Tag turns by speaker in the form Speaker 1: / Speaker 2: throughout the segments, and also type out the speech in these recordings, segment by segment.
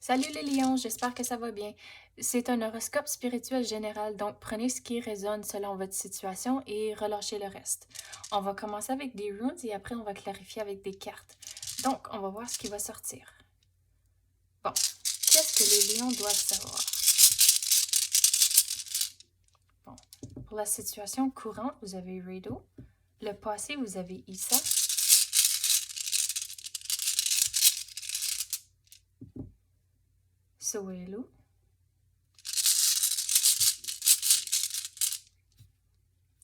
Speaker 1: Salut les lions, j'espère que ça va bien. C'est un horoscope spirituel général, donc prenez ce qui résonne selon votre situation et relâchez le reste. On va commencer avec des runes et après on va clarifier avec des cartes. Donc, on va voir ce qui va sortir. Bon, qu'est-ce que les lions doivent savoir? Bon, pour la situation courante, vous avez Rideau. Le passé, vous avez Issa. Soelu.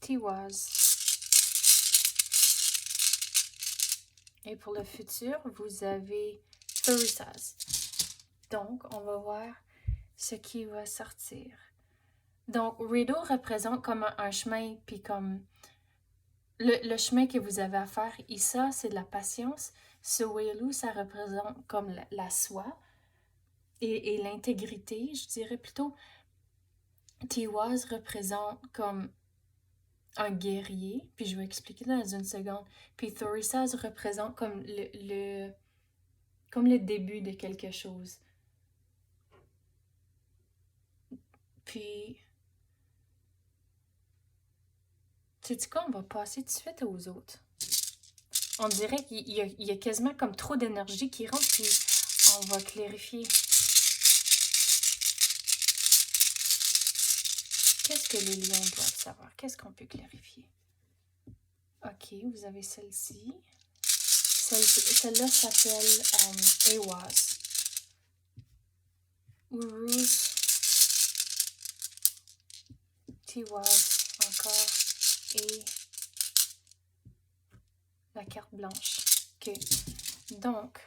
Speaker 1: Tiwaz. Et pour le futur, vous avez Thurisaz. Donc, on va voir ce qui va sortir. Donc, Rideau représente comme un chemin, puis comme le chemin que vous avez à faire. Issa, c'est de la patience. Sewelu, ça représente comme la soie et l'intégrité, je dirais plutôt. Tiwaz représente comme un guerrier, puis je vais expliquer dans une seconde. Puis Thorisaz représente comme comme le début de quelque chose. Puis, sais-tu quoi, on va passer tout de suite aux autres. On dirait qu'il y a quasiment comme trop d'énergie qui rentre, puis on va clarifier. Qu'est-ce que les lions doivent savoir? Qu'est-ce qu'on peut clarifier? Ok, vous avez celle-ci. Celle-là s'appelle Awaz. Uruz. Tiwaz encore. Et la carte blanche. Ok. Donc,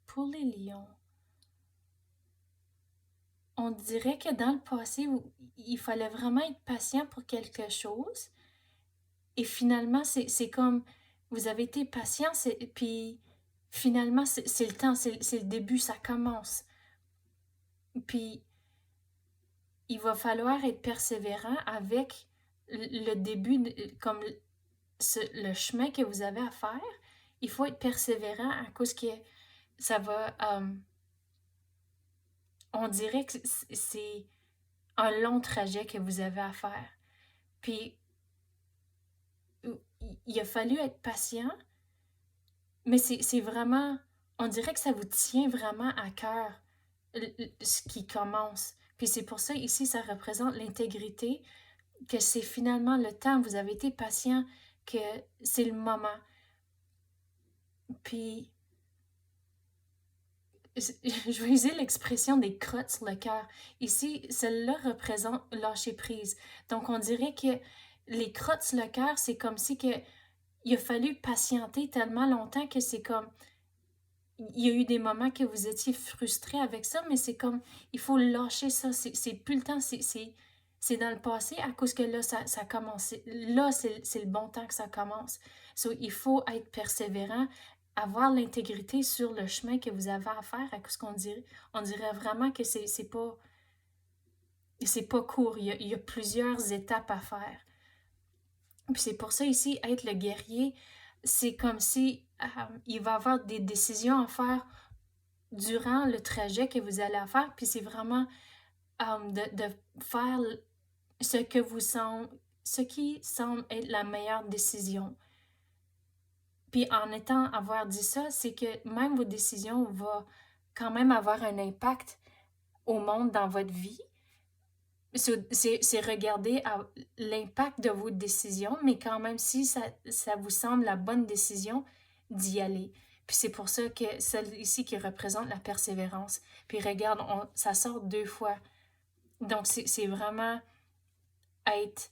Speaker 1: pour les lions, on dirait que dans le passé, il fallait vraiment être patient pour quelque chose. Et finalement, c'est comme, vous avez été patient, puis finalement, c'est le temps, c'est le début, ça commence. Puis, il va falloir être persévérant avec le début, comme le chemin que vous avez à faire. Il faut être persévérant à cause que ça va... on dirait que c'est un long trajet que vous avez à faire. Puis, il a fallu être patient, mais c'est vraiment... On dirait que ça vous tient vraiment à cœur, ce qui commence. Puis c'est pour ça, ici, ça représente l'intégrité, que c'est finalement le temps, vous avez été patient, que c'est le moment. Puis, je vais user l'expression des crottes sur le cœur. Ici, celle-là représente lâcher prise. Donc, on dirait que les crottes sur le cœur, c'est comme si que il a fallu patienter tellement longtemps que c'est comme... Il y a eu des moments que vous étiez frustré avec ça, mais c'est comme, il faut lâcher ça. C'est plus le temps, c'est dans le passé à cause que là, ça commence. Là, c'est le bon temps que ça commence. So, il faut être persévérant, avoir l'intégrité sur le chemin que vous avez à faire à cause on dirait vraiment que c'est pas court. Il y a plusieurs étapes à faire. Puis c'est pour ça ici, être le guerrier, c'est comme si il va avoir des décisions à faire durant le trajet que vous allez faire, puis c'est vraiment de faire ce qui semble être la meilleure décision. Puis en avoir dit ça, c'est que même vos décisions vont quand même avoir un impact au monde dans votre vie. C'est regarder l'impact de vos décisions, mais quand même, si ça vous semble la bonne décision, d'y aller. Puis c'est pour ça que celle ici qui représente la persévérance. Puis regarde, ça sort 2 fois. Donc c'est vraiment être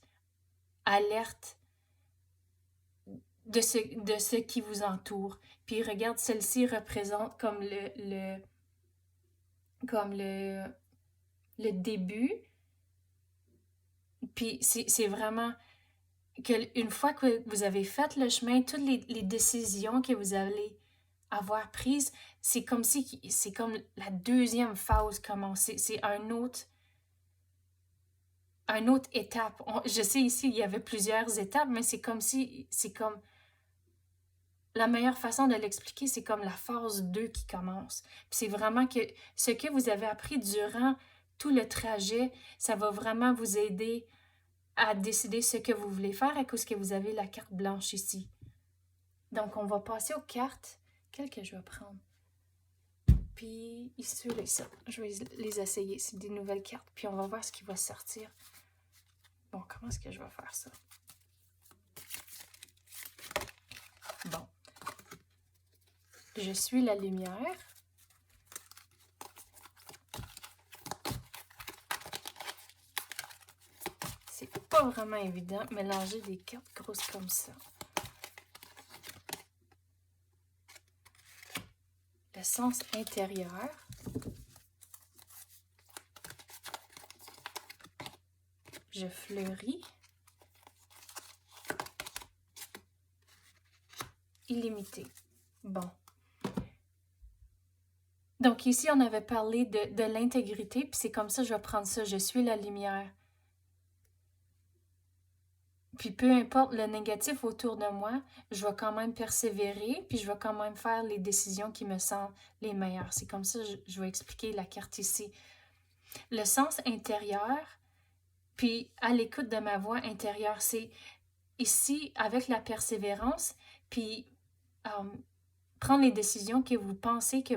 Speaker 1: alerte de ce qui vous entoure. Puis regarde, celle-ci représente comme comme le début. Puis c'est vraiment qu'une fois que vous avez fait le chemin, toutes les décisions que vous allez avoir prises, c'est comme si c'est comme la deuxième phase commence. C'est une autre étape. Je sais ici, il y avait plusieurs étapes, mais c'est comme la meilleure façon de l'expliquer, c'est comme la phase 2 qui commence. Puis c'est vraiment que ce que vous avez appris durant tout le trajet, ça va vraiment vous aider à décider ce que vous voulez faire à cause que vous avez la carte blanche ici. Donc, on va passer aux cartes. Quelles que je vais prendre? Puis, ici, ça. Je vais les essayer. C'est des nouvelles cartes. Puis, on va voir ce qui va sortir. Bon, comment est-ce que je vais faire ça? Bon. Je suis la lumière. C'est pas vraiment évident, mélanger des cartes grosses comme ça. Le sens intérieur. Je fleuris. Illimité. Bon. Donc ici, on avait parlé de l'intégrité, puis c'est comme ça, je vais prendre ça. Je suis la lumière. Puis peu importe le négatif autour de moi, je vais quand même persévérer, puis je vais quand même faire les décisions qui me semblent les meilleures. C'est comme ça que je vais expliquer la carte ici. Le sens intérieur, puis à l'écoute de ma voix intérieure, c'est ici avec la persévérance, puis prendre les décisions que vous pensez qui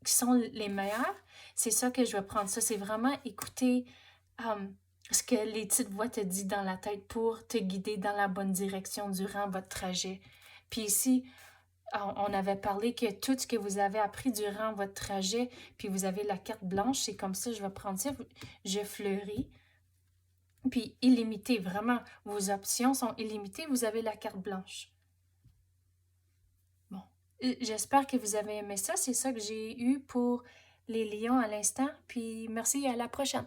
Speaker 1: sont les meilleures. C'est ça que je vais prendre. Ça, c'est vraiment écouter ce que les petites voix te disent dans la tête pour te guider dans la bonne direction durant votre trajet. Puis ici, on avait parlé que tout ce que vous avez appris durant votre trajet, puis vous avez la carte blanche, c'est comme ça, je vais prendre ça, je fleuris. Puis illimité, vraiment, vos options sont illimitées, vous avez la carte blanche. Bon, j'espère que vous avez aimé ça, c'est ça que j'ai eu pour les lions à l'instant, puis merci, à la prochaine.